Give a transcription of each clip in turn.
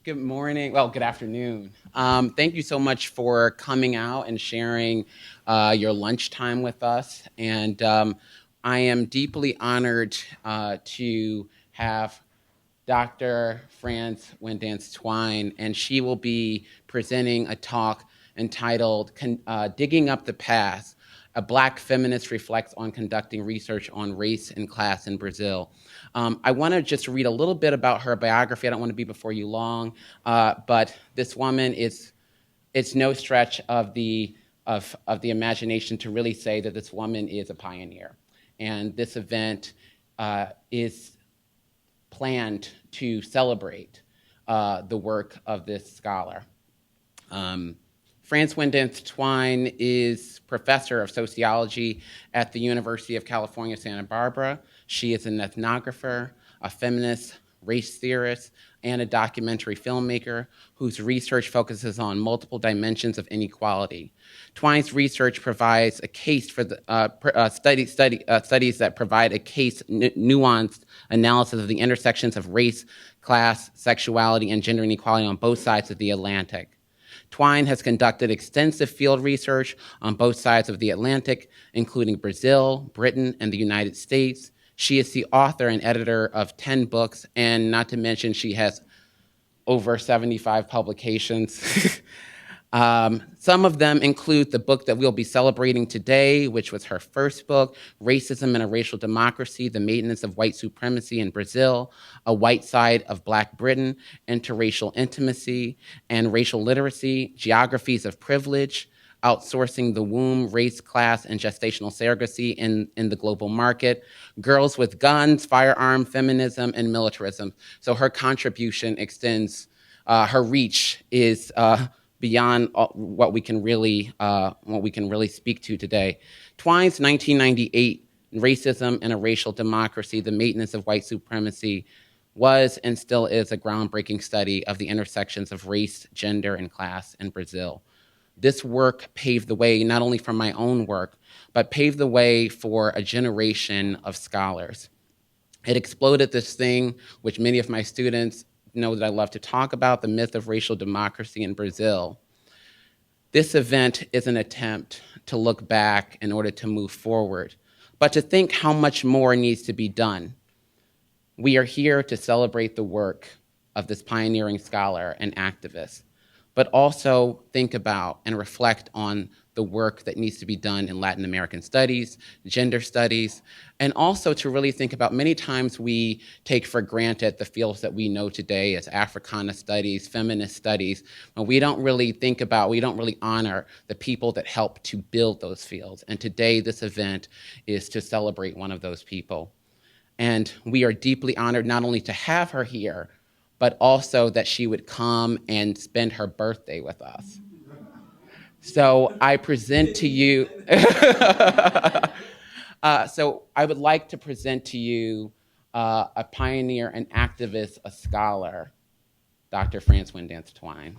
Good morning. Well, good afternoon. Thank you so much for coming out and sharing your lunchtime with us. And I am deeply honored to have Dr. France Winddance Twine, and she will be presenting a talk entitled Digging Up the Past. A Black feminist reflects on conducting research on race and class in Brazil. I want to just read a little bit about her biography. I don't want to be before you long, but this woman it's no stretch of the imagination to really say that this woman is a pioneer. And this event is planned to celebrate the work of this scholar. France Winddance Twine is Professor of Sociology at the University of California, Santa Barbara. She is an ethnographer, a feminist, race theorist, and a documentary filmmaker whose research focuses on multiple dimensions of inequality. Twine's research provides a case for the studies that provide a nuanced analysis of the intersections of race, class, sexuality, and gender inequality on both sides of the Atlantic. Twine has conducted extensive field research on both sides of the Atlantic, including Brazil, Britain, and the United States. She is the author and editor of 10 books, and not to mention she has over 75 publications. Some of them include the book that we'll be celebrating today, which was her first book, Racism and a Racial Democracy, The Maintenance of White Supremacy in Brazil, A White Side of Black Britain, Interracial Intimacy and Racial Literacy, Geographies of Privilege, Outsourcing the Womb, Race, Class, and Gestational Surrogacy in the Global Market, Girls with Guns, Firearms, Feminism, and Militarism. So her contribution extends, her reach is beyond what we can really speak to today. Twine's 1998 Racism and a Racial Democracy, The Maintenance of White Supremacy was and still is a groundbreaking study of the intersections of race, gender, and class in Brazil. This work paved the way not only for my own work, but paved the way for a generation of scholars. It exploded this thing, which many of my students know that I love to talk about, the myth of racial democracy in Brazil. This event is an attempt to look back in order to move forward, but to think how much more needs to be done. We are here to celebrate the work of this pioneering scholar and activist, but also think about and reflect on the work that needs to be done in Latin American studies, gender studies, and also to really think about many times we take for granted the fields that we know today as Africana studies, feminist studies, and we don't really honor the people that helped to build those fields. And today this event is to celebrate one of those people. And we are deeply honored not only to have her here, but also that she would come and spend her birthday with us. So I present to you, so I would like to present to you a pioneer, an activist, a scholar, Dr. France Winddance Twine.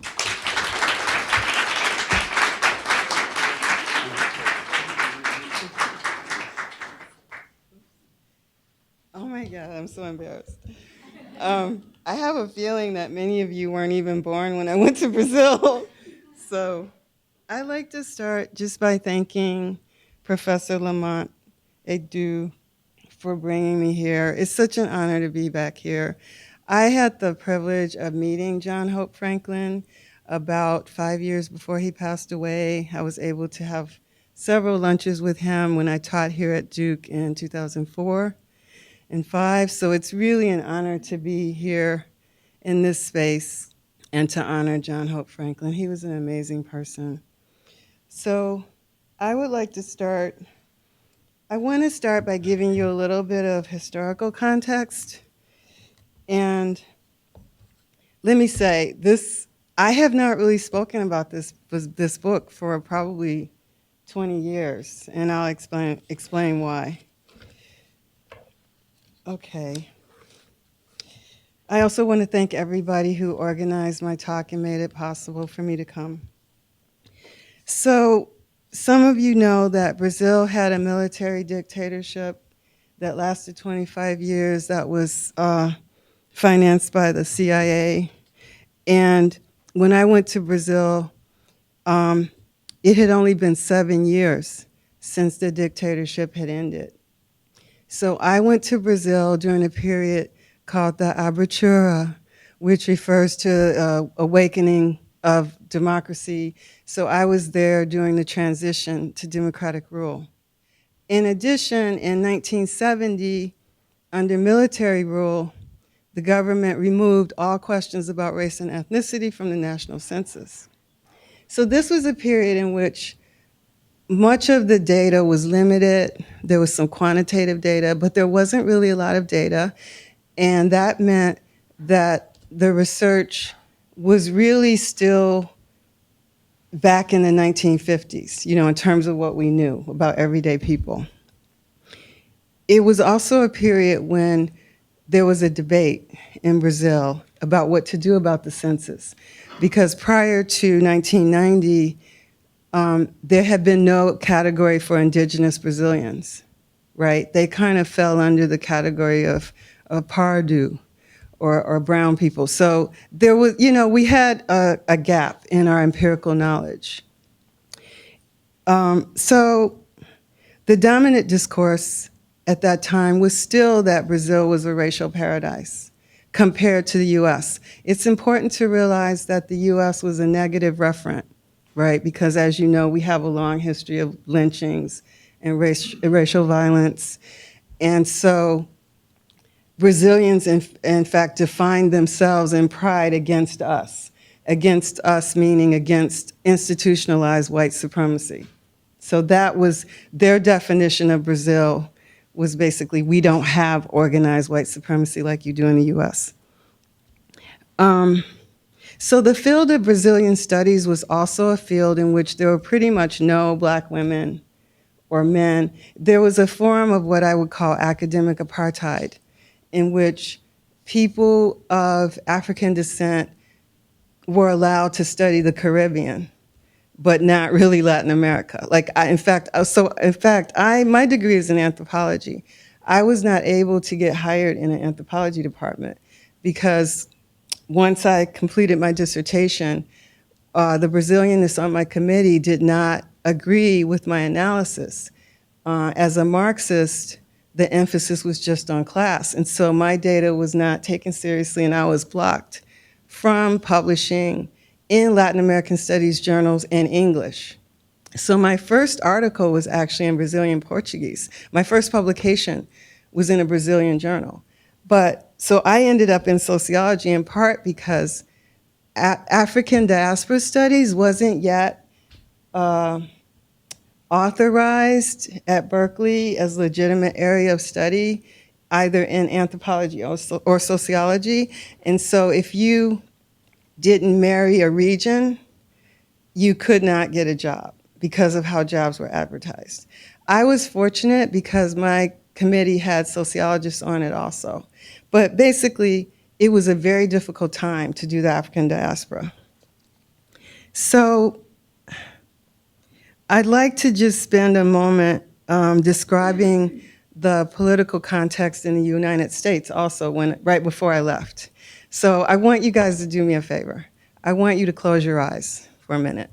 Oh my God, I'm so embarrassed. I have a feeling that many of you weren't even born when I went to Brazil. So I'd like to start just by thanking Professor Lamont Edu for bringing me here. It's such an honor to be back here. I had the privilege of meeting John Hope Franklin about 5 years before he passed away. I was able to have several lunches with him when I taught here at Duke in 2004 and 5. So it's really an honor to be here in this space and to honor John Hope Franklin. He was an amazing person. So I would like to start, I want to start by giving you a little bit of historical context. And let me say, I have not really spoken about this book for probably 20 years, and I'll explain why. Okay. I also want to thank everybody who organized my talk and made it possible for me to come. So some of you know that Brazil had a military dictatorship that lasted 25 years that was financed by the CIA. And when I went to Brazil, it had only been 7 years since the dictatorship had ended. So I went to Brazil during a period called the Abertura, which refers to awakening of democracy. So I was there during the transition to democratic rule. In addition, in 1970, under military rule, the government removed all questions about race and ethnicity from the national census. So this was a period in which much of the data was limited. There was some quantitative data, but there wasn't really a lot of data. And that meant that the research was really still back in the 1950s, in terms of what we knew about everyday people. It was also a period when there was a debate in Brazil about what to do about the census. Because prior to 1990, there had been no category for indigenous Brazilians, right? They kind of fell under the category of Pardo or brown people. So there was, we had a gap in our empirical knowledge. So the dominant discourse at that time was still that Brazil was a racial paradise compared to the US. It's important to realize that the US was a negative referent, right? Because as you know, we have a long history of lynchings and racial violence. And so Brazilians, in fact, defined themselves in pride against us meaning against institutionalized white supremacy. So that was their definition of Brazil, was basically, we don't have organized white supremacy like you do in the US. So the field of Brazilian studies was also a field in which there were pretty much no Black women or men. There was a form of what I would call academic apartheid, in which people of African descent were allowed to study the Caribbean, but not really Latin America. My degree is in anthropology. I was not able to get hired in an anthropology department because once I completed my dissertation, the Brazilianists on my committee did not agree with my analysis. As a Marxist, the emphasis was just on class, and so my data was not taken seriously, and I was blocked from publishing in Latin American studies journals in English. So my first article was actually in Brazilian Portuguese. My first publication was in a Brazilian journal. So I ended up in sociology in part because African diaspora studies wasn't yet authorized at Berkeley as a legitimate area of study, either in anthropology or sociology. And so if you didn't marry a region, you could not get a job because of how jobs were advertised. I was fortunate because my committee had sociologists on it also. But basically, it was a very difficult time to do the African diaspora. So I'd like to just spend a moment describing the political context in the United States also right before I left. So I want you guys to do me a favor. I want you to close your eyes for a minute.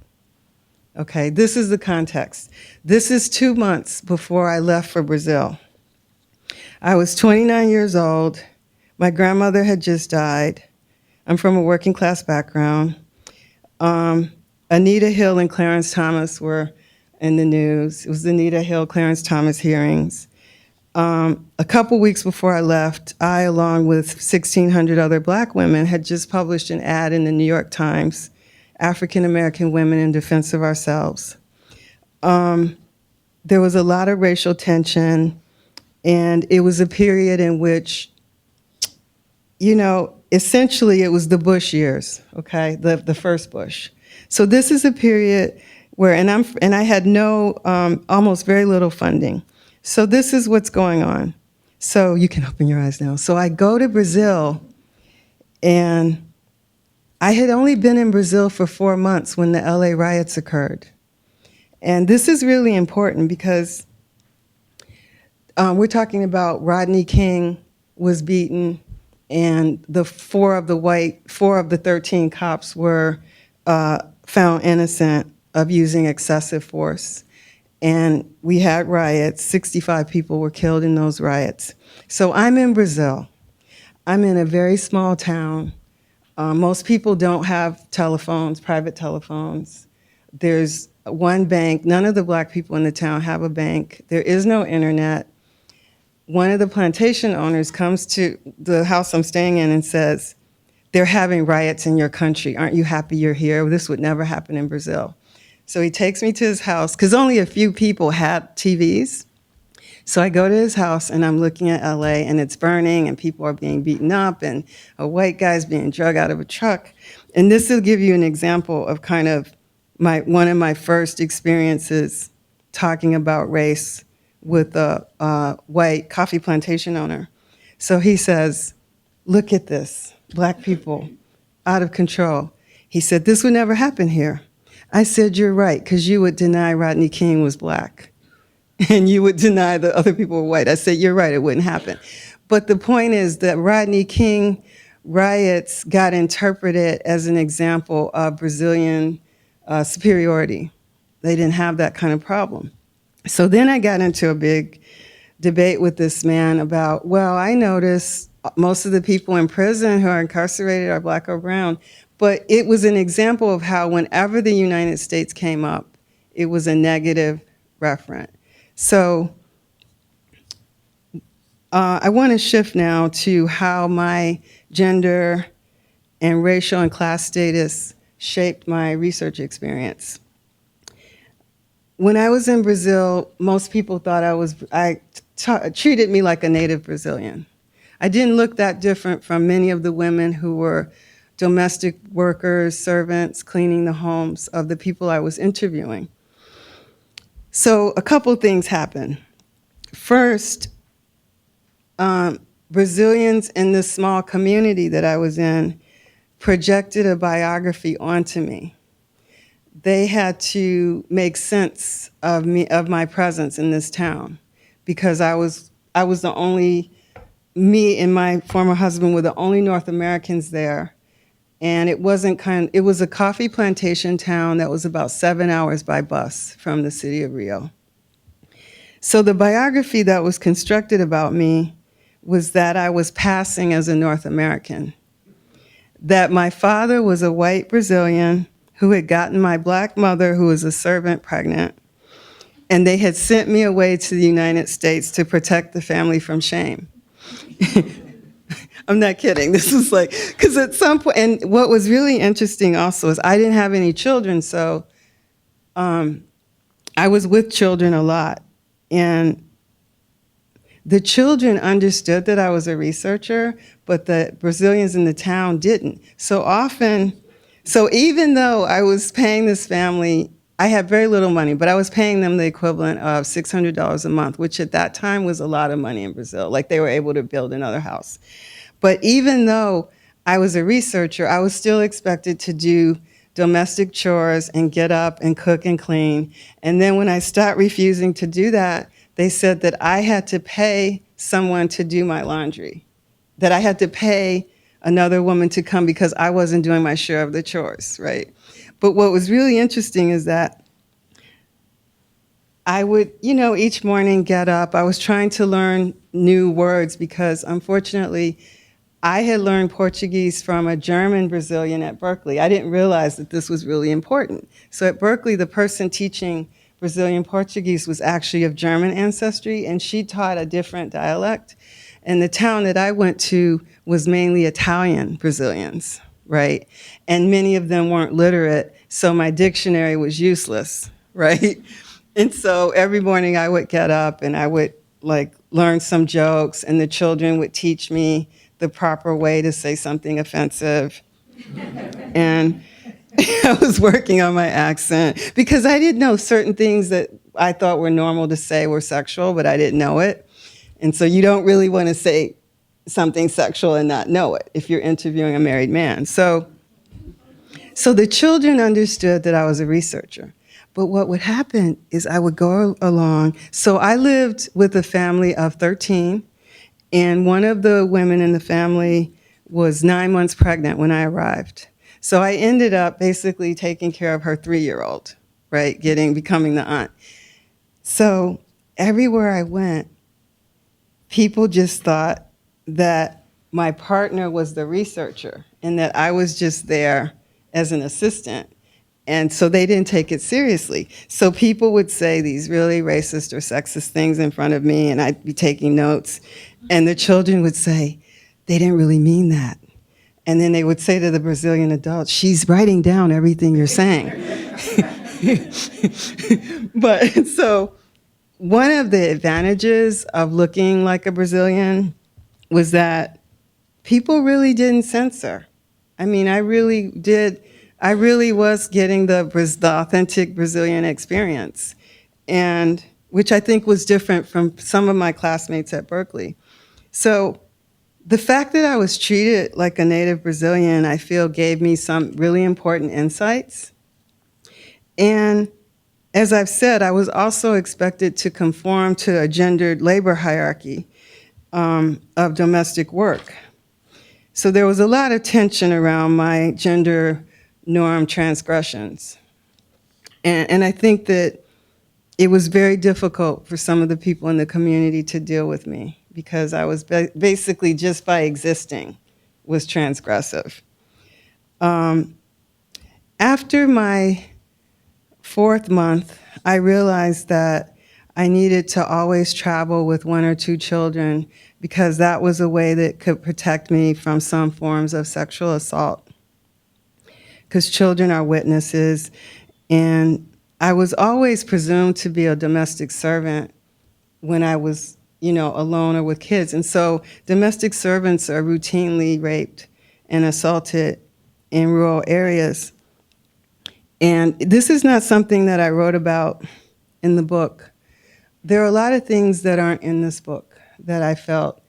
Okay, this is the context. This is 2 months before I left for Brazil. I was 29 years old. My grandmother had just died. I'm from a working class background. Anita Hill and Clarence Thomas were in the news. It was the Anita Hill, Clarence Thomas hearings. A couple weeks before I left, I, along with 1,600 other Black women, had just published an ad in the New York Times, African American Women in Defense of Ourselves. There was a lot of racial tension, and it was a period in which, essentially it was the Bush years, okay, the first Bush. So this is a period where, and I had almost very little funding. So this is what's going on. So you can open your eyes now. So I go to Brazil, and I had only been in Brazil for 4 months when the LA riots occurred. And this is really important because we're talking about Rodney King was beaten and four of the 13 cops were found innocent of using excessive force. And we had riots. 65 people were killed in those riots. So I'm in Brazil. I'm in a very small town. Most people don't have telephones, private telephones. There's one bank. None of the black people in the town have a bank. There is no internet. One of the plantation owners comes to the house I'm staying in and says, "They're having riots in your country. Aren't you happy you're here? This would never happen in Brazil." So he takes me to his house, because only a few people had TVs. So I go to his house, and I'm looking at LA, and it's burning, and people are being beaten up, and a white guy's being drug out of a truck. And this will give you an example of kind of one of my first experiences talking about race with a white coffee plantation owner. So he says, "Look at this, black people, out of control." He said, "This would never happen here." I said, "You're right, because you would deny Rodney King was black, and you would deny the other people were white." I said, "You're right, it wouldn't happen." But the point is that Rodney King riots got interpreted as an example of Brazilian superiority. They didn't have that kind of problem. So then I got into a big debate with this man about, well, I notice most of the people in prison who are incarcerated are black or brown. But it was an example of how whenever the United States came up, it was a negative referent. So I want to shift now to how my gender and racial and class status shaped my research experience. When I was in Brazil, most people thought treated me like a native Brazilian. I didn't look that different from many of the women who were domestic workers, servants, cleaning the homes of the people I was interviewing. So a couple things happened. First, Brazilians in this small community that I was in projected a biography onto me. They had to make sense of my presence in this town, because I was the only, me and my former husband were the only North Americans there. And it was a coffee plantation town that was about 7 hours by bus from the city of Rio. So the biography that was constructed about me was that I was passing as a North American, that my father was a white Brazilian who had gotten my black mother, who was a servant, pregnant, and they had sent me away to the United States to protect the family from shame. I'm not kidding. This is like, because at some point, and what was really interesting also is I didn't have any children, so I was with children a lot. And the children understood that I was a researcher, but the Brazilians in the town didn't. So even though I was paying this family, I had very little money, but I was paying them the equivalent of $600 a month, which at that time was a lot of money in Brazil. Like, they were able to build another house. But even though I was a researcher, I was still expected to do domestic chores and get up and cook and clean. And then when I stopped refusing to do that, they said that I had to pay someone to do my laundry, that I had to pay another woman to come because I wasn't doing my share of the chores, right? But what was really interesting is that I would, each morning get up. I was trying to learn new words because, unfortunately, I had learned Portuguese from a German Brazilian at Berkeley. I didn't realize that this was really important. So at Berkeley, the person teaching Brazilian Portuguese was actually of German ancestry, and she taught a different dialect. And the town that I went to was mainly Italian Brazilians, right? And many of them weren't literate, so my dictionary was useless, right? And so every morning I would get up and I would learn some jokes, and the children would teach me the proper way to say something offensive. And I was working on my accent because I didn't know certain things that I thought were normal to say were sexual, but I didn't know it. And so you don't really want to say something sexual and not know it if you're interviewing a married man. So the children understood that I was a researcher. But what would happen is I would go along. So I lived with a family of 13, and one of the women in the family was 9 months pregnant when I arrived. So I ended up basically taking care of her 3-year-old, right, becoming the aunt. So everywhere I went, people just thought that my partner was the researcher and that I was just there as an assistant. And so they didn't take it seriously. So people would say these really racist or sexist things in front of me, and I'd be taking notes. And the children would say, they didn't really mean that. And then they would say to the Brazilian adults, she's writing down everything you're saying. But so one of the advantages of looking like a Brazilian was that people really didn't censor. I mean, I really was getting the authentic Brazilian experience, and which I think was different from some of my classmates at Berkeley. So the fact that I was treated like a native Brazilian, I feel, gave me some really important insights. And as I've said, I was also expected to conform to a gendered labor hierarchy of domestic work. So there was a lot of tension around my gender norm transgressions. And I think that it was very difficult for some of the people in the community to deal with me because I was basically, just by existing, was transgressive. After my 4th month, I realized that I needed to always travel with 1 or 2 children because that was a way that could protect me from some forms of sexual assault. Because children are witnesses, and I was always presumed to be a domestic servant when I was, alone or with kids. And so domestic servants are routinely raped and assaulted in rural areas. And this is not something that I wrote about in the book. There are a lot of things that aren't in this book that I felt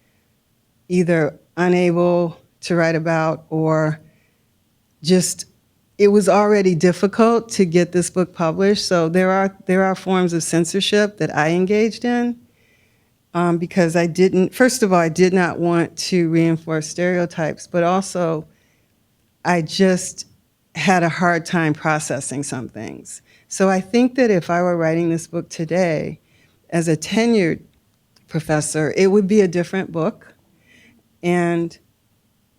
either unable to write about or just, it was already difficult to get this book published. So there are forms of censorship that I engaged in because first of all, I did not want to reinforce stereotypes, but also I just had a hard time processing some things. So I think that if I were writing this book today as a tenured professor, it would be a different book. And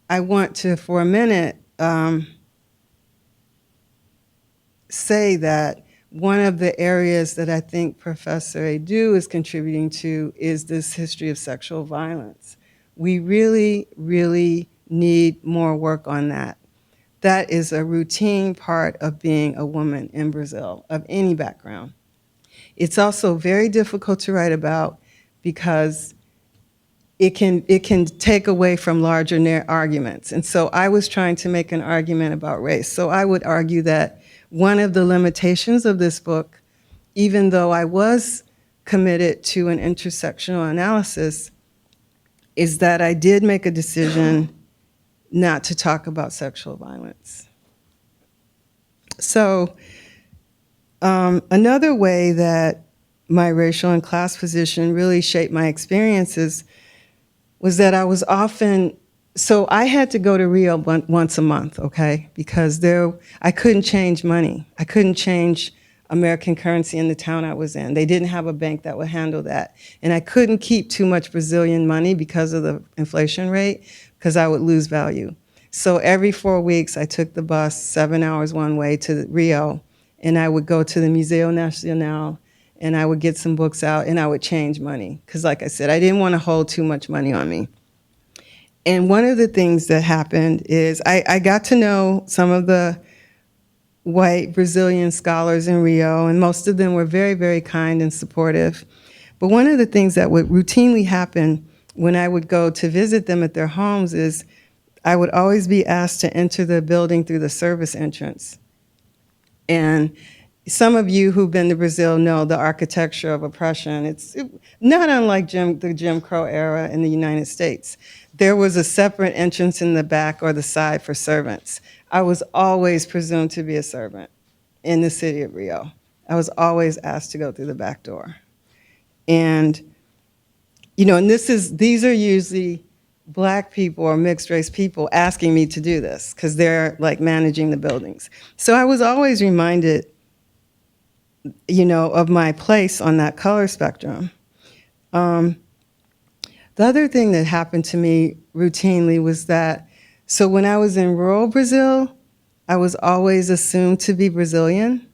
I want to, for a minute, say that one of the areas that I think Professor Edu is contributing to is this history of sexual violence. We really, really need more work on that. That is a routine part of being a woman in Brazil, of any background. It's also very difficult to write about because it can take away from larger arguments. And so I was trying to make an argument about race. So I would argue that one of the limitations of this book, even though I was committed to an intersectional analysis, is that I did make a decision not to talk about sexual violence. So another way that my racial and class position really shaped my experiences was that I was often, so I had to go to Rio once a month, okay? Because I couldn't change money. I couldn't change American currency in the town I was in. They didn't have a bank that would handle that. And I couldn't keep too much Brazilian money because of the inflation rate, because I would lose value. So every 4 weeks, I took the bus 7 hours one way to Rio, and I would go to the Museu Nacional, and I would get some books out, and I would change money. Because like I said, I didn't want to hold too much money on me. And one of the things that happened is I got to know some of the white Brazilian scholars in Rio, and most of them were very, very kind and supportive. But one of the things that would routinely happen when I would go to visit them at their homes is I would always be asked to enter the building through the service entrance. And some of you who've been to Brazil know the architecture of oppression. It's not unlike the Jim Crow era in the United States. There was a separate entrance in the back or the side for servants. I was always presumed to be a servant in the city of Rio. I was always asked to go through the back door. And, and these are usually Black people or mixed race people asking me to do this because they're like managing the buildings. So I was always reminded, of my place on that color spectrum. The other thing that happened to me routinely was that, so when I was in rural Brazil, I was always assumed to be Brazilian.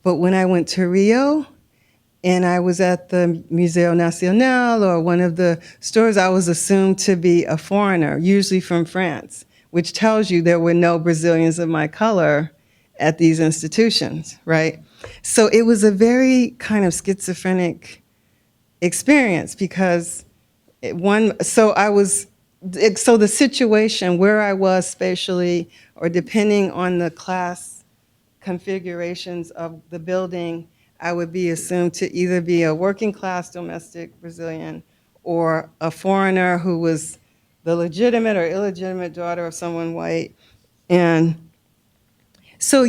But when I went to Rio, and I was at the Museo Nacional or one of the stores, I was assumed to be a foreigner, usually from France, which tells you there were no Brazilians of my color at these institutions, right? So it was a very kind of schizophrenic experience because so the situation where I was spatially, or depending on the class configurations of the building, I would be assumed to either be a working class domestic Brazilian or a foreigner who was the legitimate or illegitimate daughter of someone white. And so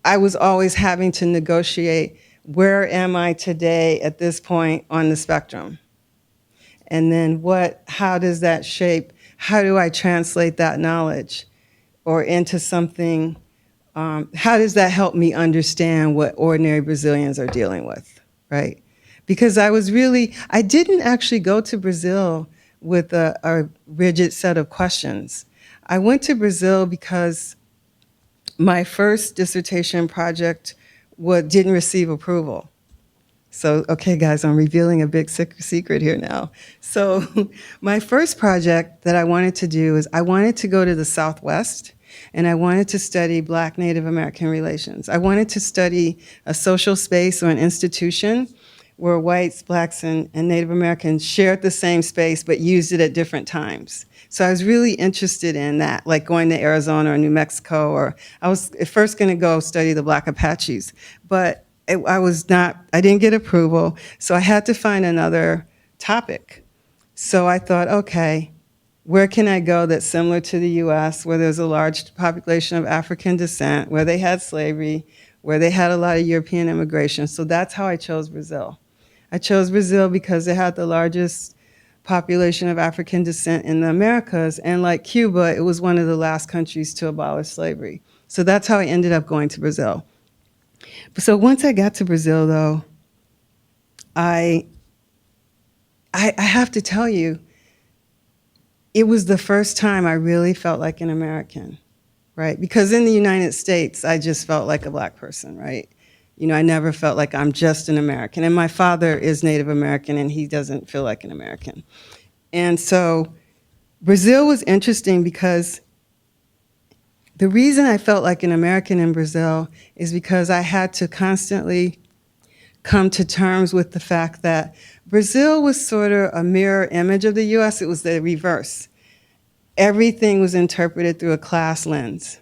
I was always having to negotiate, where am I today at this point on the spectrum? And then how does that shape, how do I translate that knowledge or into something, how does that help me understand what ordinary Brazilians are dealing with, right? Because I didn't actually go to Brazil with a rigid set of questions. I went to Brazil because my first dissertation project didn't receive approval. So, okay, guys, I'm revealing a big secret here now. So my first project that I wanted to do is I wanted to go to the Southwest, and I wanted to study Black Native American relations. I wanted to study a social space or an institution where whites, Blacks, and Native Americans shared the same space but used it at different times. So I was really interested in that, like going to Arizona or New Mexico, or I was at first going to go study the Black Apaches, but I didn't get approval, so I had to find another topic. So I thought, okay, where can I go that's similar to the US, where there's a large population of African descent, where they had slavery, where they had a lot of European immigration? So that's how I chose Brazil. I chose Brazil because it had the largest population of African descent in the Americas, and like Cuba, it was one of the last countries to abolish slavery. So that's how I ended up going to Brazil. So once I got to Brazil, though, I have to tell you, it was the first time I really felt like an American, right? Because in the United States, I just felt like a Black person, right? I never felt like I'm just an American. And my father is Native American, and he doesn't feel like an American. And so Brazil was interesting because the reason I felt like an American in Brazil is because I had to constantly come to terms with the fact that Brazil was sort of a mirror image of the US. It was the reverse. Everything was interpreted through a class lens,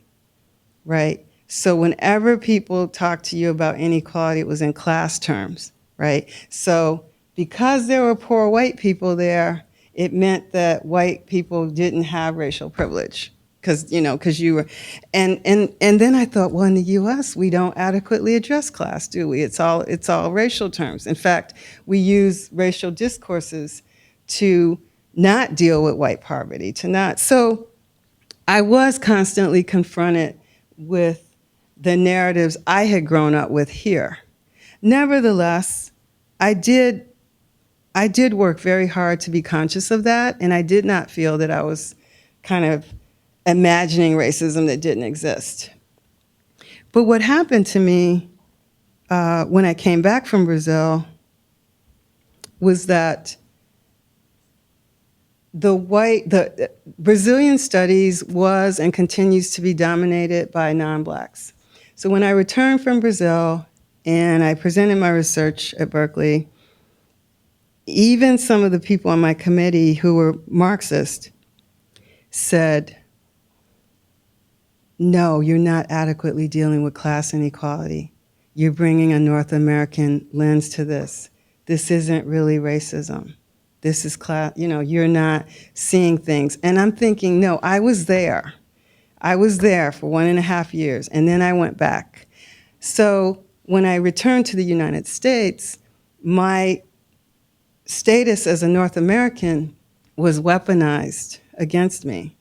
right? So whenever people talked to you about inequality, it was in class terms, right? So because there were poor white people there, it meant that white people didn't have racial privilege. Because you were, and then I thought, well, in the U.S. we don't adequately address class, do we? It's all racial terms. In fact, we use racial discourses to not deal with white poverty, So I was constantly confronted with the narratives I had grown up with here. Nevertheless, I did work very hard to be conscious of that, and I did not feel that I was kind of imagining racism that didn't exist. But what happened to me when I came back from Brazil was that the Brazilian studies was and continues to be dominated by non-Blacks. So when I returned from Brazil and I presented my research at Berkeley, even some of the people on my committee who were Marxist said, no, you're not adequately dealing with class inequality. You're bringing a North American lens to this. This isn't really racism. This is class, you're not seeing things. And I'm thinking, no, I was there. I was there for 1.5 years, and then I went back. So when I returned to the United States, my status as a North American was weaponized against me.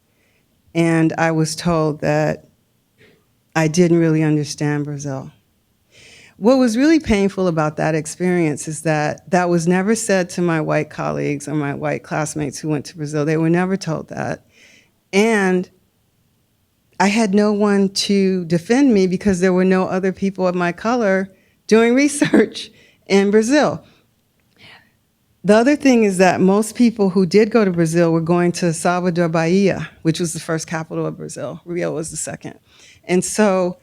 And I was told that I didn't really understand Brazil. What was really painful about that experience is that that was never said to my white colleagues or my white classmates who went to Brazil. They were never told that. And I had no one to defend me because there were no other people of my color doing research in Brazil. The other thing is that most people who did go to Brazil were going to Salvador, Bahia, which was the first capital of Brazil. Rio was the second. And so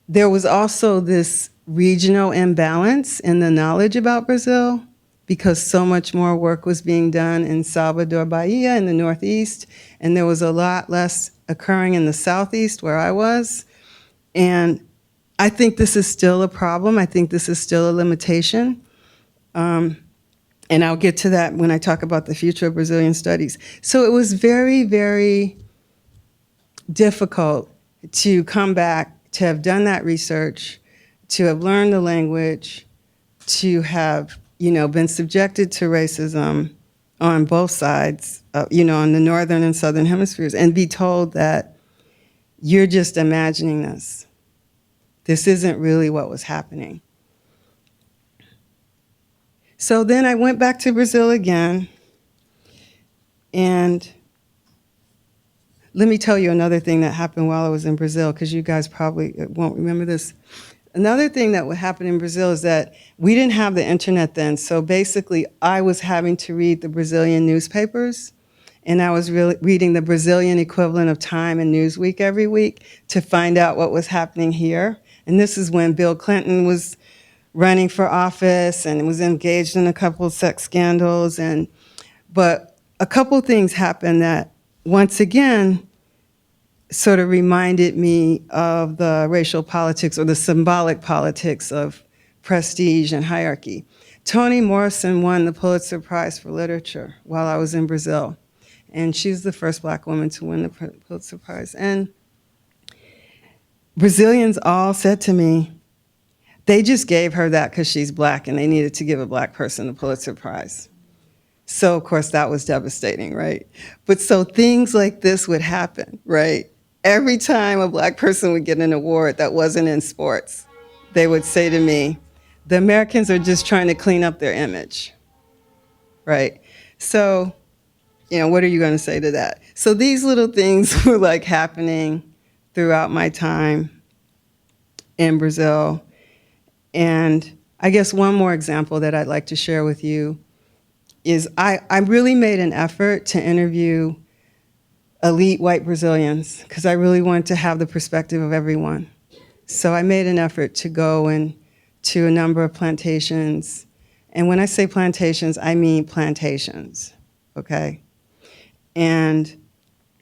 there was also this regional imbalance in the knowledge about Brazil because so much more work was being done in Salvador, Bahia in the Northeast, and there was a lot less occurring in the Southeast where I was. And I think this is still a problem. I think this is still a limitation. And I'll get to that when I talk about the future of Brazilian studies. So it was very, very difficult to come back, to have done that research, to have learned the language, to have, been subjected to racism on both sides, on the northern and southern hemispheres, and be told that you're just imagining this. This isn't really what was happening. So then I went back to Brazil again, and let me tell you another thing that happened while I was in Brazil, because you guys probably won't remember this. Another thing that would happen in Brazil is that we didn't have the internet then, so basically I was having to read the Brazilian newspapers, and I was reading the Brazilian equivalent of Time and Newsweek every week to find out what was happening here. And this is when Bill Clinton was running for office and was engaged in a couple of sex scandals. But a couple things happened that, once again, sort of reminded me of the racial politics or the symbolic politics of prestige and hierarchy. Toni Morrison won the Pulitzer Prize for Literature while I was in Brazil. And she's the first Black woman to win the Pulitzer Prize. And Brazilians all said to me, they just gave her that because she's Black and they needed to give a Black person the Pulitzer Prize. So, of course, that was devastating, right? But so things like this would happen, right? Every time a Black person would get an award that wasn't in sports, they would say to me, the Americans are just trying to clean up their image, right? So, what are you going to say to that? So these little things were like happening throughout my time in Brazil. And I guess one more example that I'd like to share with you is I really made an effort to interview elite white Brazilians because I really wanted to have the perspective of everyone. So I made an effort to go to a number of plantations. And when I say plantations, I mean plantations, okay? And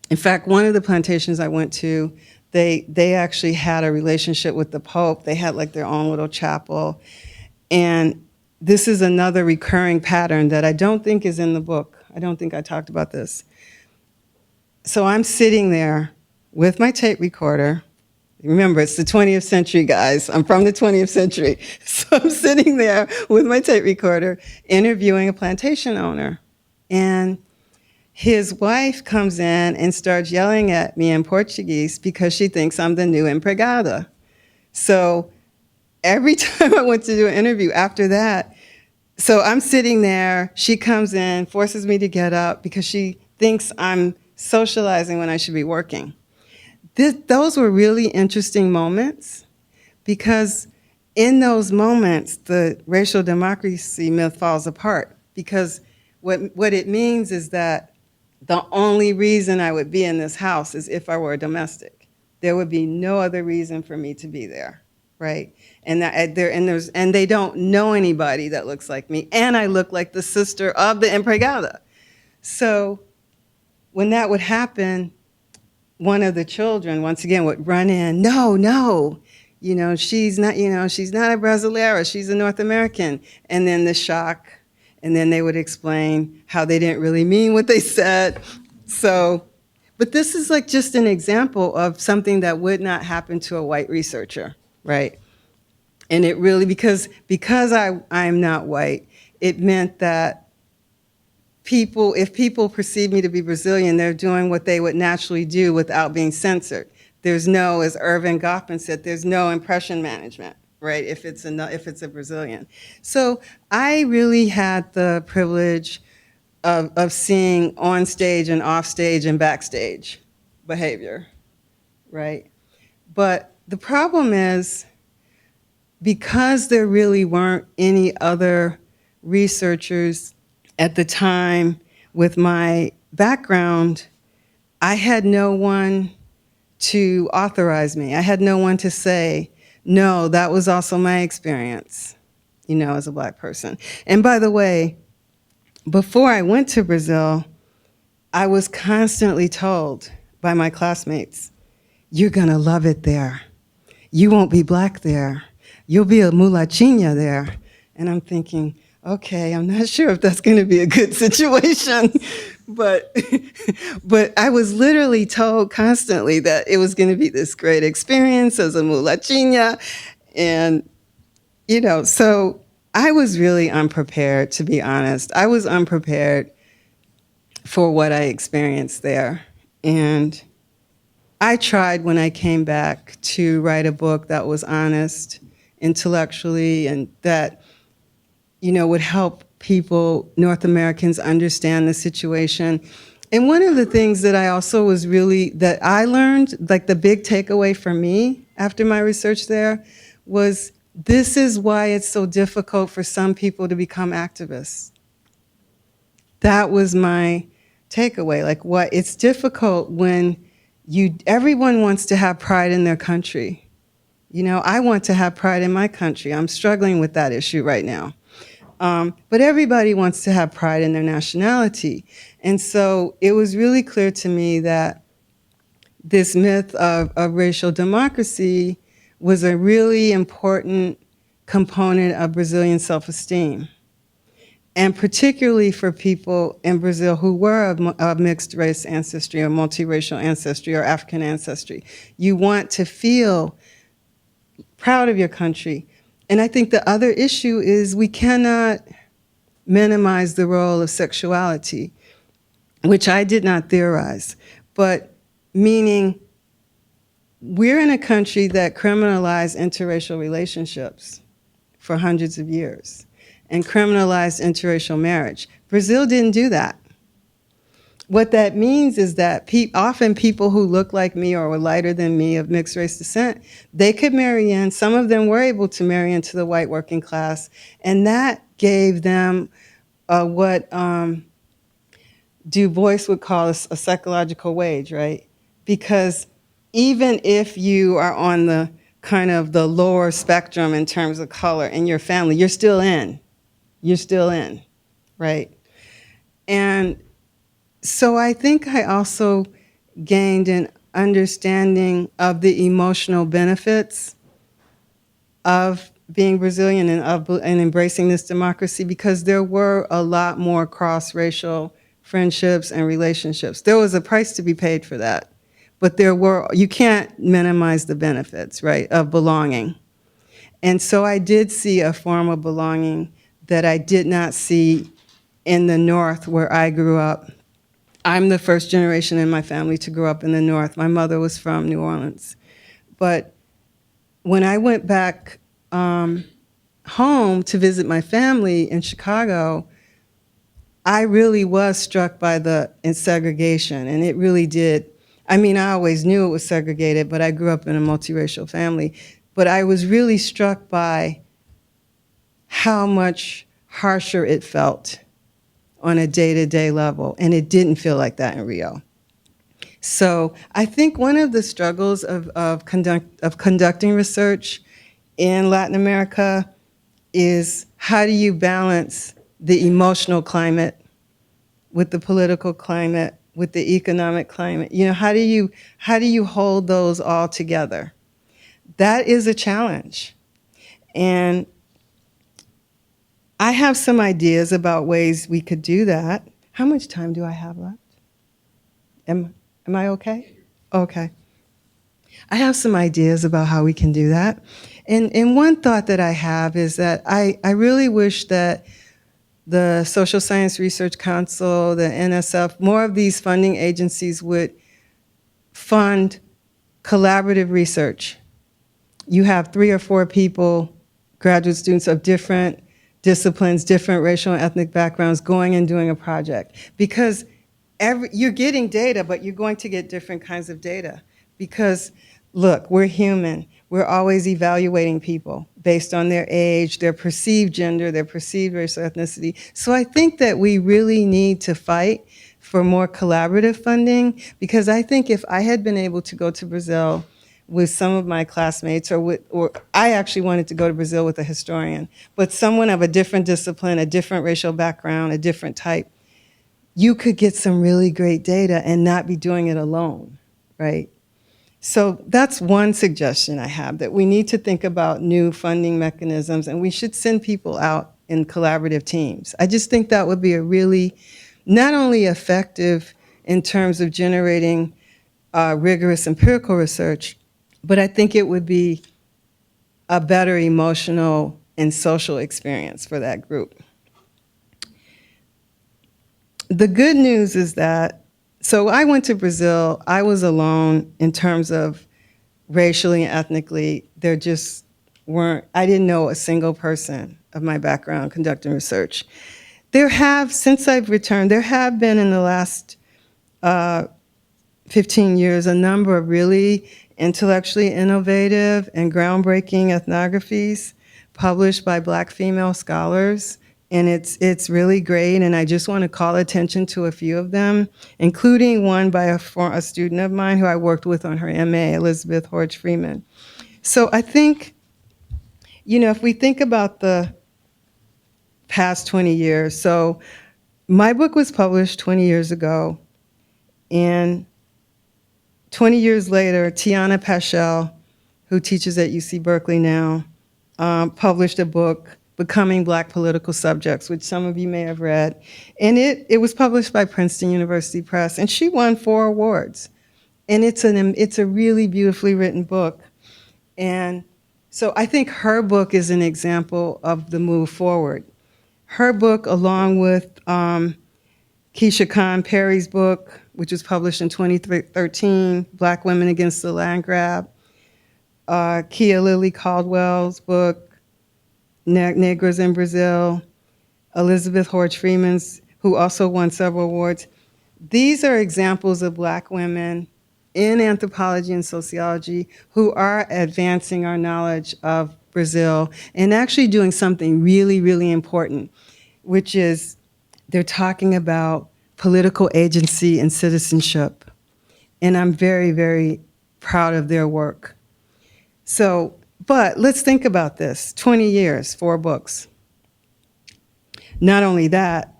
in fact, one of the plantations I went to, they actually had a relationship with the Pope. They had like their own little chapel. And this is another recurring pattern that I don't think is in the book. I don't think I talked about this. So I'm sitting there with my tape recorder. Remember, it's the 20th century, guys. I'm from the 20th century. So I'm sitting there with my tape recorder interviewing a plantation owner. And his wife comes in and starts yelling at me in Portuguese because she thinks I'm the new empregada. So every time I went to do an interview after that, so I'm sitting there, she comes in, forces me to get up because she thinks I'm socializing when I should be working. Those were really interesting moments because in those moments, the racial democracy myth falls apart because what it means is that the only reason I would be in this house is if I were a domestic. There would be no other reason for me to be there, right? And they don't know anybody that looks like me, and I look like the sister of the empregada. So when that would happen, one of the children, once again, would run in, no, she's not a Brasileira, she's a North American. And then the shock, and then they would explain how they didn't really mean what they said. So, but this is like just an example of something that would not happen to a white researcher, right? And it really, because I'm not white, it meant that if people perceive me to be Brazilian, they're doing what they would naturally do without being censored. There's no, as Irving Goffman said, there's no impression management, right, if it's a Brazilian. So I really had the privilege of seeing on stage and off stage and backstage behavior, right? But the problem is, because there really weren't any other researchers at the time with my background, I had no one to authorize me. I had no one to say, no, that was also my experience, as a Black person. And by the way, before I went to Brazil, I was constantly told by my classmates, you're gonna love it there. You won't be Black there. You'll be a mulatinha there. And I'm thinking, okay, I'm not sure if that's gonna be a good situation, but I was literally told constantly that it was gonna be this great experience as a mulatinha. And, so I was really unprepared, to be honest. I was unprepared for what I experienced there. And I tried when I came back to write a book that was honest intellectually and that, would help people, North Americans, understand the situation. And one of the things that I also that I learned, like the big takeaway for me after my research there, was this is why it's so difficult for some people to become activists. That was my takeaway. Like, it's difficult when everyone wants to have pride in their country. I want to have pride in my country. I'm struggling with that issue right now. But everybody wants to have pride in their nationality. And so it was really clear to me that this myth of racial democracy was a really important component of Brazilian self-esteem. And particularly for people in Brazil who were of mixed race ancestry or multiracial ancestry or African ancestry. You want to feel proud of your country. And I think the other issue is we cannot minimize the role of sexuality, which I did not theorize, but meaning we're in a country that criminalized interracial relationships for hundreds of years and criminalized interracial marriage. Brazil didn't do that. What that means is that often people who look like me or were lighter than me of mixed race descent, they could marry in. Some of them were able to marry into the white working class, and that gave them what Du Bois would call a psychological wage, right? Because even if you are on the kind of the lower spectrum in terms of color in your family, you're still in. You're still in, right? And so I think I also gained an understanding of the emotional benefits of being Brazilian and embracing this democracy, because there were a lot more cross-racial friendships and relationships. There was a price to be paid for that, but you can't minimize the benefits, right, of belonging. And so I did see a form of belonging that I did not see in the North where I grew up. I'm the first generation in my family to grow up in the North. My mother was from New Orleans. But when I went back home to visit my family in Chicago, I really was struck by the segregation, and it really did. I mean, I always knew it was segregated, but I grew up in a multiracial family. But I was really struck by how much harsher it felt on a day-to-day level, and it didn't feel like that in Rio. So I think one of the struggles of conducting research in Latin America is how do you balance the emotional climate with the political climate, with the economic climate? How do you hold those all together? That is a challenge. And I have some ideas about ways we could do that. How much time do I have left? Am I okay? Okay. I have some ideas about how we can do that. And one thought that I have is that I really wish that the Social Science Research Council, the NSF, more of these funding agencies would fund collaborative research. You have 3 or 4 people, graduate students of different disciplines, different racial and ethnic backgrounds, going and doing a project. Because you're getting data, but you're going to get different kinds of data. Because, look, we're human. We're always evaluating people based on their age, their perceived gender, their perceived racial ethnicity. So I think that we really need to fight for more collaborative funding, because I think if I had been able to go to Brazil with some of my classmates, or I actually wanted to go to Brazil with a historian, but someone of a different discipline, a different racial background, a different type, you could get some really great data and not be doing it alone, right? So that's one suggestion I have, that we need to think about new funding mechanisms, and we should send people out in collaborative teams. I just think that would be a really, not only effective in terms of generating rigorous empirical research, but I think it would be a better emotional and social experience for that group. The good news is that, so I went to Brazil, I was alone in terms of racially and ethnically. There just weren't, I didn't know a single person of my background conducting research. There have, since I've returned, there have been in the last 15 years a number of really intellectually innovative and groundbreaking ethnographies published by Black female scholars. And it's really great, and I just want to call attention to a few of them, including one by a student of mine who I worked with on her MA, Elizabeth Horace Freeman. So I think, you know, if we think about the past 20 years, so my book was published 20 years ago, and 20 years later, Tiana Paschal, who teaches at UC Berkeley now, published a book, Becoming Black Political Subjects, which some of you may have read. And it was published by Princeton University Press, and she won 4 awards. And it's a really beautifully written book. And so I think her book is an example of the move forward. Her book, along with Keisha Khan Perry's book, which was published in 2013, Black Women Against the Land Grab, Kia Lily Caldwell's book, Negras in Brazil, Elizabeth Horace Freeman's, who also won several awards. These are examples of Black women in anthropology and sociology who are advancing our knowledge of Brazil and actually doing something really, really important, which is they're talking about political agency and citizenship. And I'm very, very proud of their work. So, but let's think about this, 20 years, 4 books. Not only that,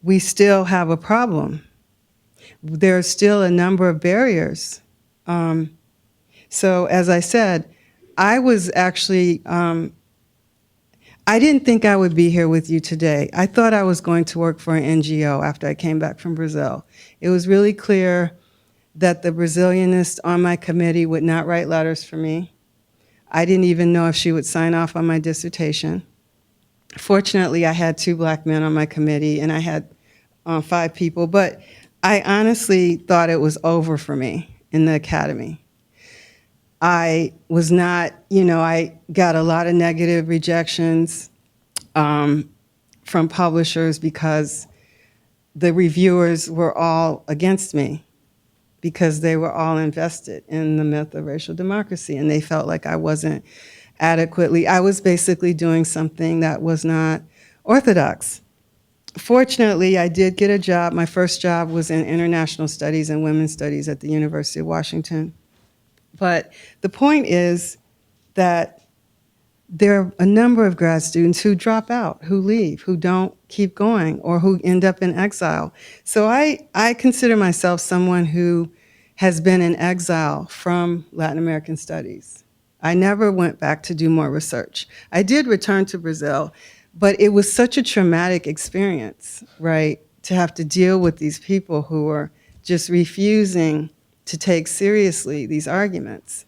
we still have a problem. There are still a number of barriers. So as I said, I was actually, I didn't think I would be here with you today. I thought I was going to work for an NGO after I came back from Brazil. It was really clear that the Brazilianist on my committee would not write letters for me. I didn't even know if she would sign off on my dissertation. Fortunately, I had 2 Black men on my committee, and I had 5 people, but I honestly thought it was over for me in the academy. I was not, you know, I got a lot of negative rejections from publishers because the reviewers were all against me, because they were all invested in the myth of racial democracy, and they felt like I wasn't adequately, I was basically doing something that was not orthodox. Fortunately, I did get a job. My first job was in international studies and women's studies at the University of Washington. But the point is that there are a number of grad students who drop out, who leave, who don't keep going, or who end up in exile. So I consider myself someone who has been in exile from Latin American studies. I never went back to do more research. I did return to Brazil, but it was such a traumatic experience, right, to have to deal with these people who were just refusing to take seriously these arguments.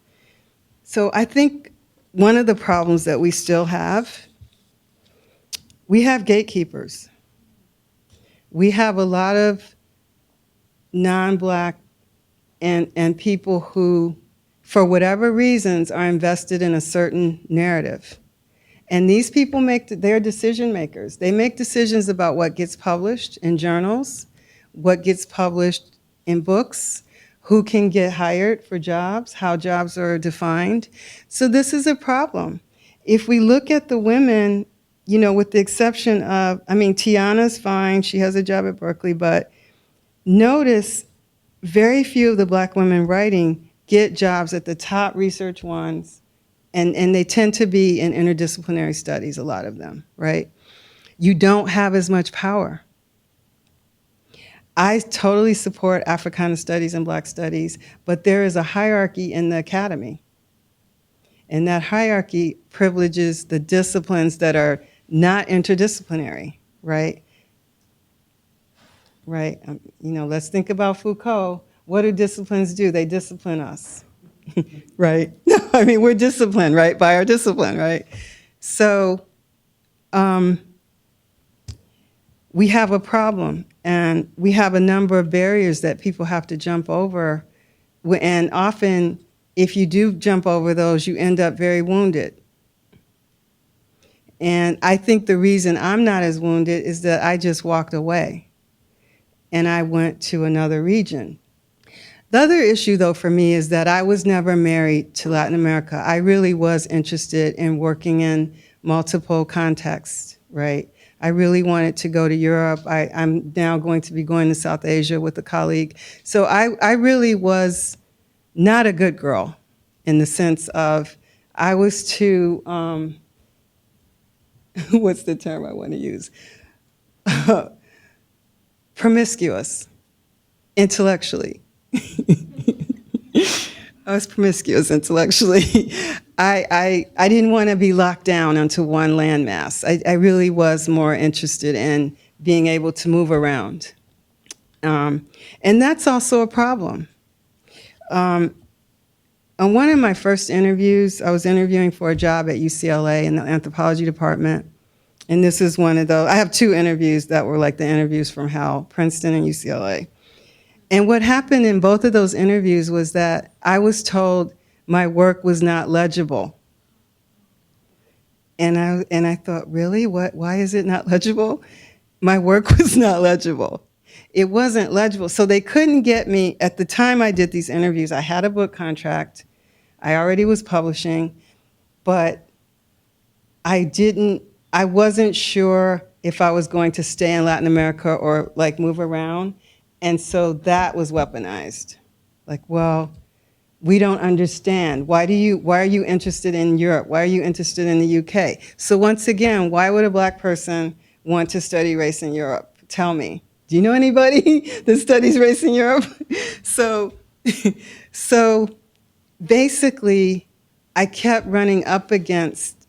So I think one of the problems that we still have, we have gatekeepers. We have a lot of non-Black and people who, for whatever reasons, are invested in a certain narrative. And these people they're decision makers. They make decisions about what gets published in journals, what gets published in books, who can get hired for jobs, how jobs are defined. So this is a problem. If we look at the women, you know, with the exception of, I mean, Tiana's fine, she has a job at Berkeley, but notice very few of the Black women writing get jobs at the top research ones, and they tend to be in interdisciplinary studies, a lot of them, right? You don't have as much power. I totally support Africana studies and Black studies, but there is a hierarchy in the academy. And that hierarchy privileges the disciplines that are not interdisciplinary, right? Right, you know, let's think about Foucault. What do disciplines do? They discipline us, right? I mean, we're disciplined, right, by our discipline, right? So we have a problem, and we have a number of barriers that people have to jump over. And often, if you do jump over those, you end up very wounded. And I think the reason I'm not as wounded is that I just walked away and I went to another region. The other issue, though, for me is that I was never married to Latin America. I really was interested in working in multiple contexts, right? I really wanted to go to Europe. I'm now going to be going to South Asia with a colleague. So I really was not a good girl in the sense of I was too, what's the term I want to use? Promiscuous, intellectually. I was promiscuous intellectually. I didn't want to be locked down onto one landmass. I really was more interested in being able to move around. And that's also a problem. On one of my first interviews, I was interviewing for a job at UCLA in the anthropology department. And this is one of those. I have two interviews that were like the interviews from Hal, Princeton and UCLA. And what happened in both of those interviews was that I was told my work was not legible. And I thought, really? Why is it not legible? My work was not legible. It wasn't legible. So they couldn't get me. At the time I did these interviews, I had a book contract. I already was publishing, but I wasn't sure if I was going to stay in Latin America or like move around. And so that was weaponized. Like, well, we don't understand. Why are you interested in Europe? Why are you interested in the UK? So once again, why would a Black person want to study race in Europe? Tell me. Do you know anybody that studies race in Europe? So basically, I kept running up against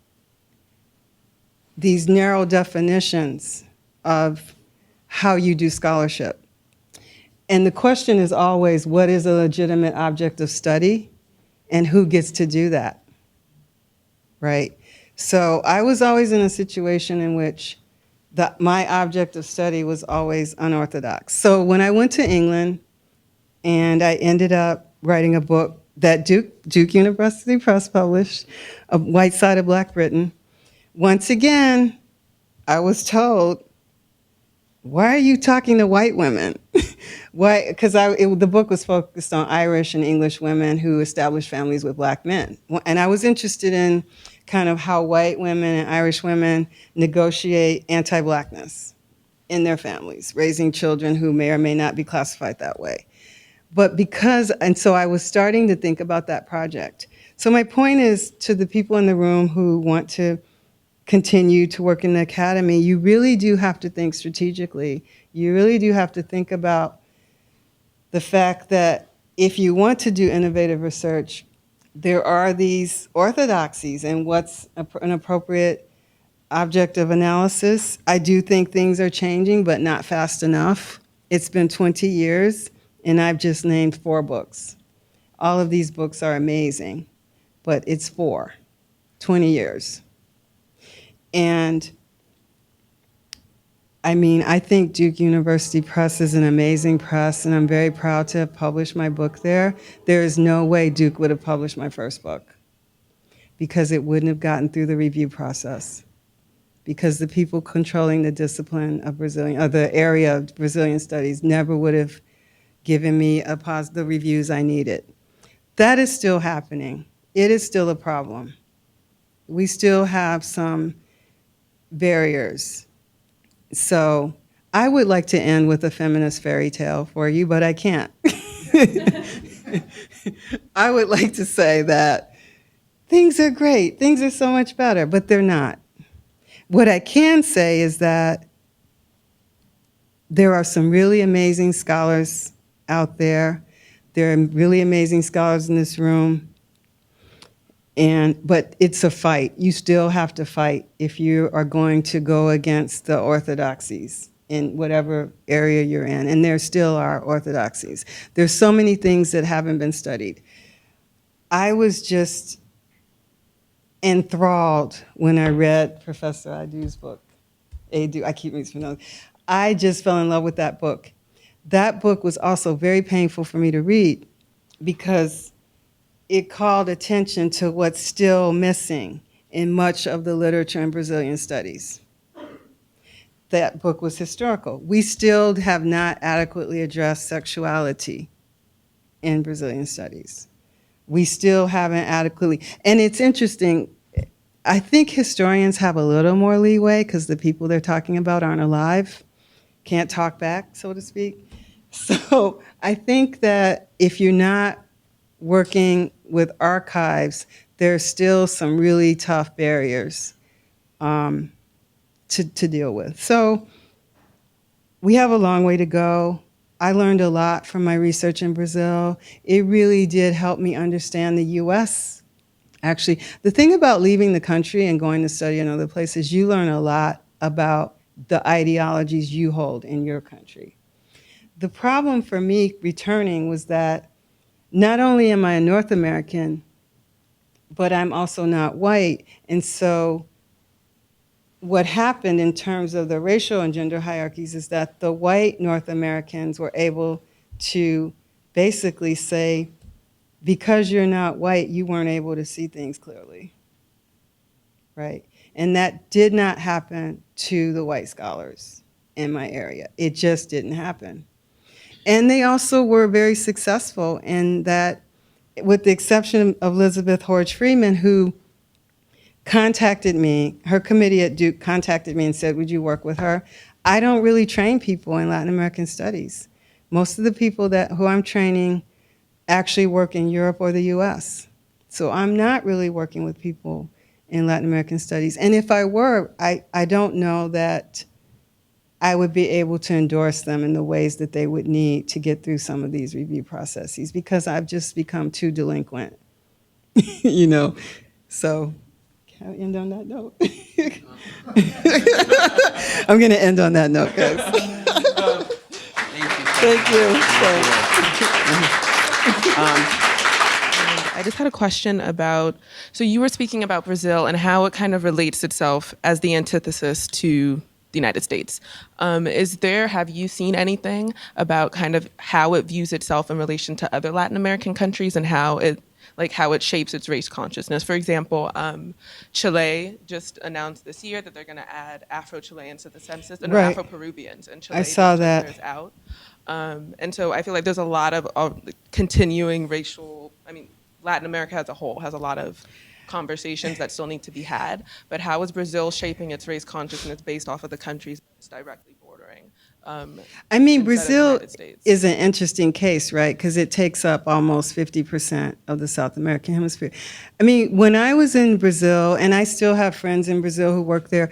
these narrow definitions of how you do scholarship. And the question is always, what is a legitimate object of study and who gets to do that, right? So I was always in a situation in which my object of study was always unorthodox. So when I went to England and I ended up writing a book that Duke University Press published, A White Side of Black Britain, once again, I was told, why are you talking to white women? Why? Because the book was focused on Irish and English women who established families with Black men. And I was interested in kind of how white women and Irish women negotiate anti-Blackness in their families, raising children who may or may not be classified that way. And so I was starting to think about that project. So my point is to the people in the room who want to continue to work in the academy, you really do have to think strategically. You really do have to think about the fact that if you want to do innovative research, there are these orthodoxies and what's an appropriate object of analysis. I do think things are changing, but not fast enough. It's been 20 years, and I've just named 4 books. All of these books are amazing, but it's 20 years. And I mean, I think Duke University Press is an amazing press, and I'm very proud to have published my book there. There is no way Duke would have published my first book because it wouldn't have gotten through the review process, because the people controlling the discipline of Brazilian, or the area of Brazilian studies, never would have given me the reviews I needed. That is still happening. It is still a problem. We still have some barriers. So I would like to end with a feminist fairy tale for you, but I can't. I would like to say that things are great, things are so much better, but they're not. What I can say is that there are some really amazing scholars out there. There are really amazing scholars in this room. But it's a fight. You still have to fight if you are going to go against the orthodoxies in whatever area you're in. And there still are orthodoxies. There's so many things that haven't been studied. I was just enthralled when I read Professor Adu's book. I keep mispronouncing. I just fell in love with that book. That book was also very painful for me to read because it called attention to what's still missing in much of the literature in Brazilian studies. That book was historical. We still have not adequately addressed sexuality in Brazilian studies. We still haven't adequately, and it's interesting, I think historians have a little more leeway because the people they're talking about aren't alive, can't talk back, so to speak. So I think that if you're not working with archives, there's still some really tough barriers to deal with. So we have a long way to go. I learned a lot from my research in Brazil. It really did help me understand the US. Actually, the thing about leaving the country and going to study in other places, you learn a lot about the ideologies you hold in your country. The problem for me returning was that not only am I a North American, but I'm also not white. And so what happened in terms of the racial and gender hierarchies is that the white North Americans were able to basically say, because you're not white, you weren't able to see things clearly, right? And that did not happen to the white scholars in my area. It just didn't happen. And they also were very successful in that, with the exception of Elizabeth Horridge Freeman, who contacted me, her committee at Duke contacted me and said, would you work with her? I don't really train people in Latin American studies. Most of the people who I'm training actually work in Europe or the US. So I'm not really working with people in Latin American studies. And if I were, I don't know that I would be able to endorse them in the ways that they would need to get through some of these review processes, because I've just become too delinquent, you know. So can I end on that note? I'm going to end on that note, guys. Thank you. I just had a question about, so you were speaking about Brazil and how it kind of relates itself as the antithesis to the United States. Have you seen anything about kind of how it views itself in relation to other Latin American countries and how it shapes its race consciousness? For example, Chile just announced this year that they're going to add Afro-Chileans to the census, and Right. Afro-Peruvians, and Chile I saw just took that. theirs out. And so I feel like there's a lot of continuing racial, Latin America as a whole has a lot of conversations that still need to be had, but how is Brazil shaping its race consciousness based off of the countries it's directly bordering? Brazil is an interesting case, right? Because it takes up almost 50% of the South American hemisphere. When I was in Brazil, and I still have friends in Brazil who work there,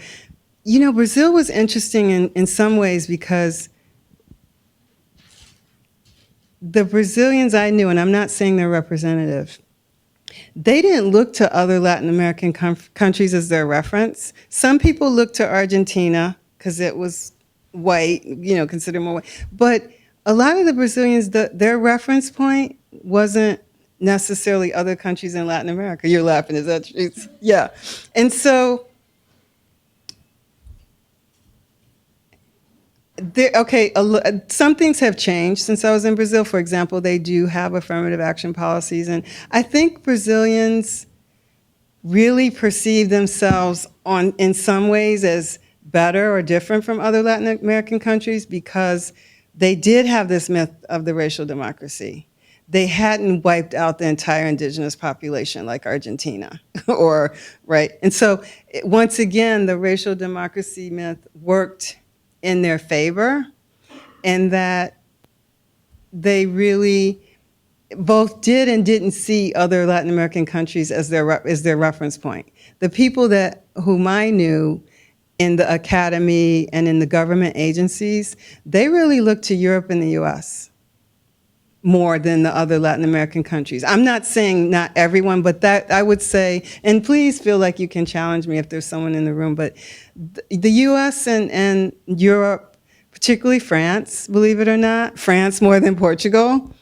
Brazil was interesting in some ways because the Brazilians I knew, and I'm not saying they're representative, they didn't look to other Latin American countries as their reference. Some people looked to Argentina because it was white, considered more white. But a lot of the Brazilians, their reference point wasn't necessarily other countries in Latin America. You're laughing, is that true? Yeah. And so Some things have changed since I was in Brazil. For example, they do have affirmative action policies, and I think Brazilians really perceive themselves in some ways as better or different from other Latin American countries because they did have this myth of the racial democracy. They hadn't wiped out the entire indigenous population like Argentina, or right. And so once again, the racial democracy myth worked in their favor, and that they really both did and didn't see other Latin American countries as their reference point. The people whom I knew in the academy and in the government agencies, they really looked to Europe and the US more than the other Latin American countries. I'm not saying not everyone, but that I would say, and please feel like you can challenge me if there's someone in the room, but the US and Europe, particularly France, believe it or not, France more than Portugal,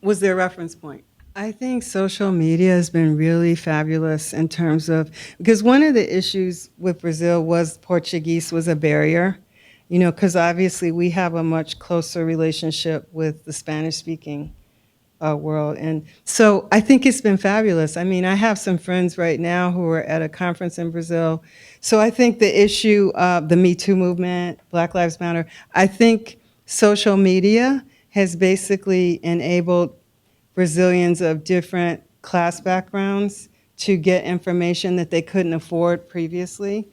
was their reference point. I think social media has been really fabulous in terms of, because one of the issues with Brazil was Portuguese was a barrier, because obviously we have a much closer relationship with the Spanish-speaking world. And so I think it's been fabulous. I mean, I have some friends right now who are at a conference in Brazil. So I think the issue of the Me Too movement, Black Lives Matter, I think social media has basically enabled Brazilians of different class backgrounds to get information that they couldn't afford previously.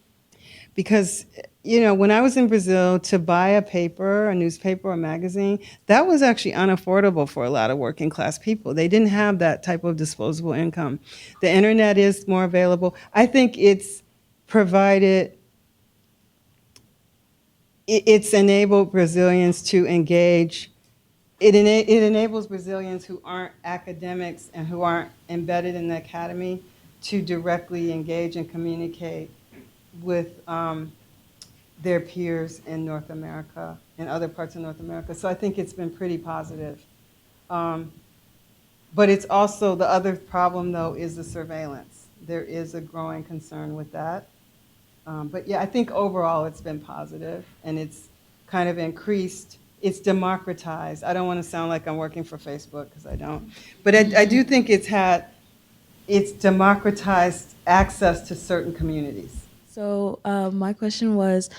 Because, when I was in Brazil, to buy a newspaper or magazine, that was actually unaffordable for a lot of working class people. They didn't have that type of disposable income. The internet is more available. I think it's enabled Brazilians to engage. It enables Brazilians who aren't academics and who aren't embedded in the academy to directly engage and communicate with their peers in North America, in other parts of North America. So I think it's been pretty positive. But it's also, the other problem though is the surveillance. There is a growing concern with that. But yeah, I think overall it's been positive, and it's kind of increased, it's democratized. I don't want to sound like I'm working for Facebook, because I don't. But I do think it's democratized access to certain communities. So my question was,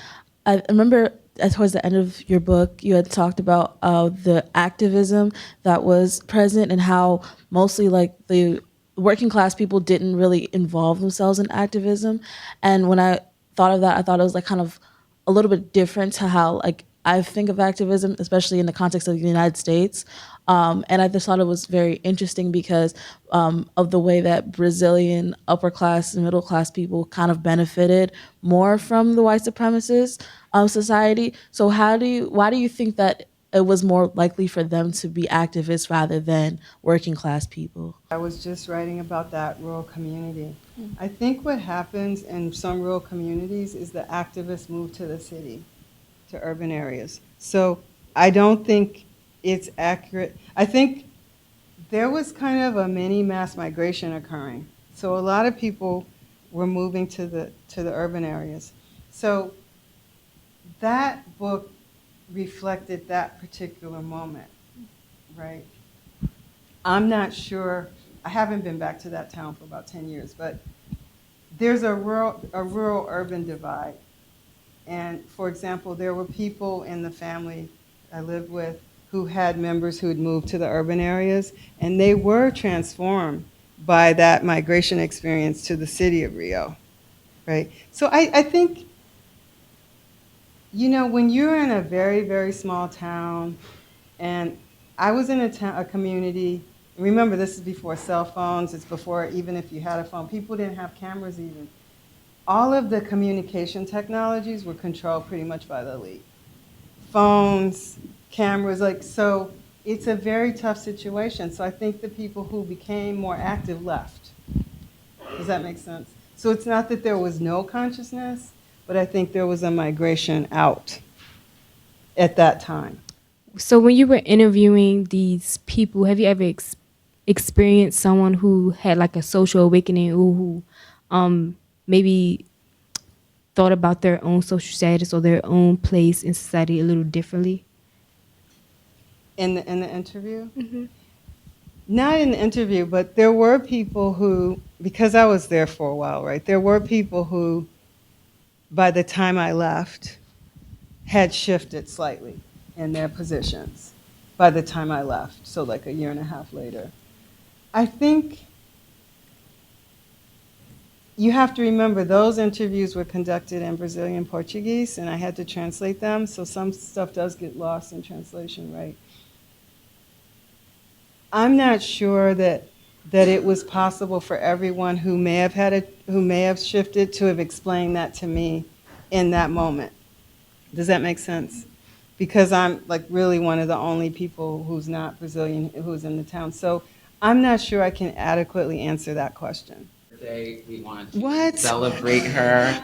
I remember towards the end of your book, you had talked about the activism that was present and how mostly like the working class people didn't really involve themselves in activism. And when I thought of that, I thought it was like kind of a little bit different to how like I think of activism, especially in the context of the United States. And I just thought it was very interesting because of the way that Brazilian upper class and middle class people kind of benefited more from the white supremacist society. So why do you think that it was more likely for them to be activists rather than working class people? I was just writing about that rural community. I think what happens in some rural communities is the activists move to the city, to urban areas. So I don't think it's accurate. I think there was kind of a mini mass migration occurring. So a lot of people were moving to the urban areas. So that book reflected that particular moment, right? I'm not sure, I haven't been back to that town for about 10 years, but there's a rural-urban divide. And for example, there were people in the family I lived with who had members who had moved to the urban areas, and they were transformed by that migration experience to the city of Rio, right? So I think, when you're in a very, very small town, and I was in a community, remember this is before cell phones, it's before even if you had a phone, people didn't have cameras even. All of the communication technologies were controlled pretty much by the elite. Phones, cameras, so it's a very tough situation. So I think the people who became more active left. Does that make sense? So it's not that there was no consciousness, but I think there was a migration out at that time. So when you were interviewing these people, have you ever experienced someone who had like a social awakening, or who maybe thought about their own social status or their own place in society a little differently? In the interview? Mm-hmm. Not in the interview, but there were people who, because I was there for a while, right? There were people who, by the time I left, had shifted slightly in their positions by the time I left, so like a year and a half later. I think you have to remember those interviews were conducted in Brazilian Portuguese, and I had to translate them, so some stuff does get lost in translation, right? I'm not sure that it was possible for everyone who may have shifted to have explained that to me in that moment. Does that make sense? Because I'm like really one of the only people who's not Brazilian who's in the town. So I'm not sure I can adequately answer that question. Today we want to celebrate her,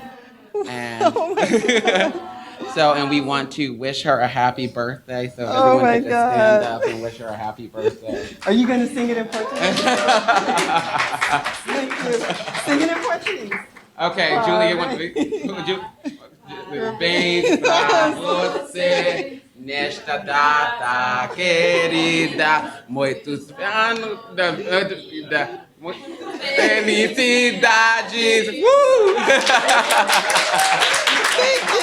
and Oh my God. and we want to wish her a happy birthday. So Oh everyone my can just stand God. up and wish her a happy birthday. Are you going to sing it in Portuguese? Thank you. Sing it in Portuguese. Okay, Julia, would you? Bem pra você nesta data querida, muitos anos da felicidades. Thank